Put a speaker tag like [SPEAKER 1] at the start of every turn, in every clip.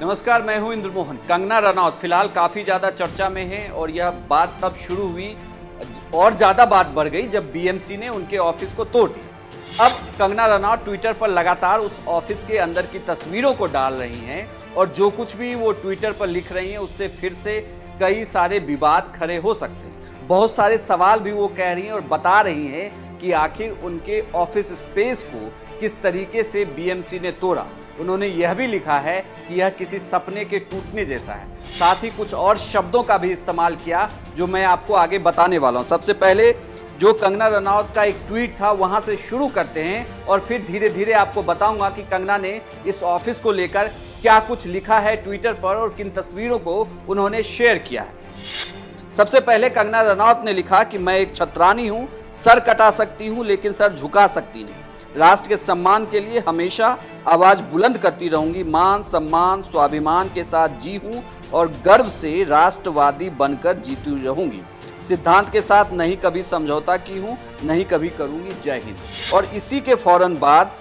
[SPEAKER 1] नमस्कार, मैं हूं इंद्र मोहन। कंगना रनौत फिलहाल काफी ज्यादा चर्चा में हैं और यह बात तब शुरू हुई और ज्यादा बात बढ़ गई जब बीएमसी ने उनके ऑफिस को तोड़ दिया। अब कंगना रनौत ट्विटर पर लगातार उस ऑफिस के अंदर की तस्वीरों को डाल रही हैं और जो कुछ भी वो ट्विटर पर लिख रही हैं उससे फिर से कई सारे विवाद खड़े हो सकते हैं। बहुत सारे सवाल भी वो कह रही हैं और बता रही हैं कि आखिर उनके ऑफिस स्पेस को किस तरीके से बीएमसी ने तोड़ा। उन्होंने यह भी लिखा है कि यह किसी सपने के टूटने जैसा है। साथ ही कुछ और शब्दों का भी इस्तेमाल किया जो मैं आपको आगे बताने वाला हूं। सबसे पहले जो कंगना रनौत का एक ट्वीट था वहां से शुरू करते हैं और फिर धीरे धीरे आपको बताऊंगा कि कंगना ने इस ऑफिस को लेकर क्या कुछ लिखा है ट्विटर पर और किन तस्वीरों को उन्होंने शेयर किया है। सबसे पहले कंगना रनौत ने लिखा कि मैं एक छतरानी हूं, सर कटा सकती हूं लेकिन सर झुका सकती नहीं। राष्ट्र के सम्मान के लिए हमेशा आवाज बुलंद करती रहूंगी। मान सम्मान स्वाभिमान के साथ जी हूं और गर्व से राष्ट्रवादी बनकर जीती रहूंगी। सिद्धांत के साथ नहीं कभी समझौता की हूं, नहीं कभी करूंगी। जय हिंद। और इसी के फौरन बाद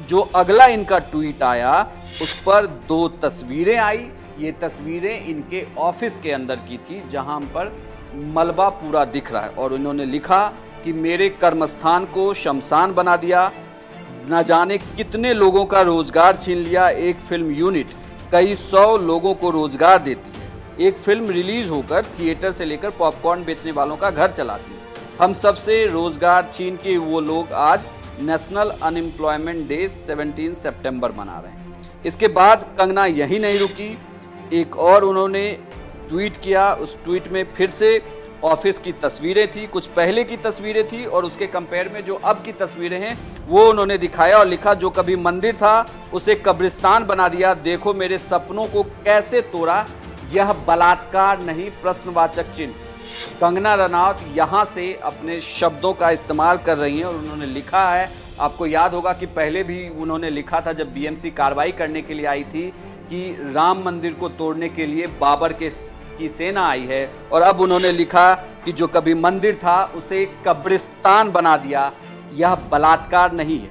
[SPEAKER 1] जो अगला इनका ट्वीट आया उस पर दो तस्वीरें आई। ये तस्वीरें इनके ऑफिस के अंदर की थी जहां पर मलबा पूरा दिख रहा है और इन्होंने लिखा कि मेरे कर्मस्थान को शमशान बना दिया, न जाने कितने लोगों का रोजगार छीन लिया। एक फिल्म यूनिट कई 100 लोगों को रोजगार देती है। एक फिल्म रिलीज होकर थिएटर से लेकर पॉपकॉर्न बेचने वालों का घर चलाती है। हम सबसे रोजगार छीन के वो लोग आज नेशनल अनएम्प्लॉयमेंट डे 17 सितंबर मना रहे हैं। इसके बाद कंगना यही नहीं रुकी, एक और उन्होंने ट्वीट किया। उस ट्वीट में फिर से ऑफिस की तस्वीरें थी, कुछ पहले की तस्वीरें थी और उसके कंपेयर में जो अब की तस्वीरें हैं वो उन्होंने दिखाया और लिखा जो कभी मंदिर था उसे कब्रिस्तान बना दिया। देखो मेरे सपनों को कैसे तोड़ा, यह बलात्कार नहीं, प्रश्नवाचक चिन्ह। कंगना रनौत यहाँ से अपने शब्दों का इस्तेमाल कर रही हैं और उन्होंने लिखा है, आपको याद होगा कि पहले भी उन्होंने लिखा था जब बीएमसी कार्रवाई करने के लिए आई थी कि राम मंदिर को तोड़ने के लिए बाबर की सेना आई है और अब उन्होंने लिखा कि जो कभी मंदिर था उसे कब्रिस्तान बना दिया, यह बलात्कार नहीं है।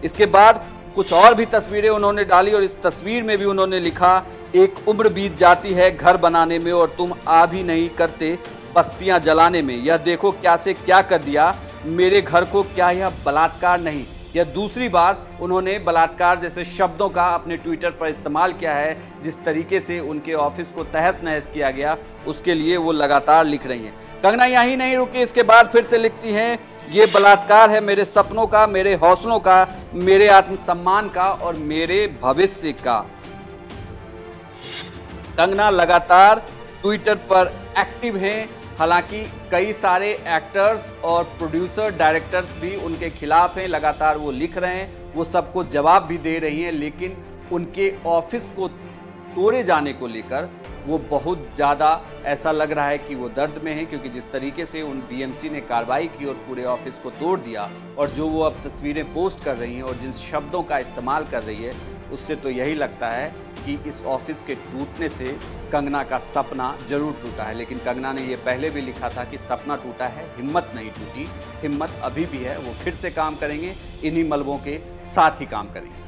[SPEAKER 1] इसके बाद कुछ और भी तस्वीरें उन्होंने डाली और इस तस्वीर में भी उन्होंने लिखा एक उम्र बीत जाती है घर बनाने में और तुम आ भी नहीं करते बस्तियां जलाने में। यह देखो क्या से क्या कर दिया मेरे घर को, क्या यह बलात्कार नहीं। यह दूसरी बार उन्होंने बलात्कार जैसे शब्दों का अपने ट्विटर पर इस्तेमाल किया है। जिस तरीके से उनके ऑफिस को तहस नहस किया गया उसके लिए वो लगातार लिख रही हैं। कंगना यहीं नहीं रुकी, इसके बाद फिर से लिखती हैं ये बलात्कार है मेरे सपनों का, मेरे हौसलों का, मेरे आत्मसम्मान का और मेरे भविष्य का। कंगना लगातार ट्विटर पर एक्टिव हैं। हालांकि कई सारे एक्टर्स और प्रोड्यूसर डायरेक्टर्स भी उनके खिलाफ हैं, लगातार वो लिख रहे हैं, वो सबको जवाब भी दे रही हैं, लेकिन उनके ऑफिस को तोड़े जाने को लेकर वो बहुत ज़्यादा ऐसा लग रहा है कि वो दर्द में है, क्योंकि जिस तरीके से उन बीएमसी ने कार्रवाई की और पूरे ऑफिस को तोड़ दिया और जो वो अब तस्वीरें पोस्ट कर रही हैं और जिन शब्दों का इस्तेमाल कर रही है उससे तो यही लगता है कि इस ऑफिस के टूटने से कंगना का सपना जरूर टूटा है। लेकिन कंगना ने ये पहले भी लिखा था कि सपना टूटा है, हिम्मत नहीं टूटी। हिम्मत अभी भी है, वो फिर से काम करेंगे, इन्हीं मलबों के साथ ही काम करेंगे।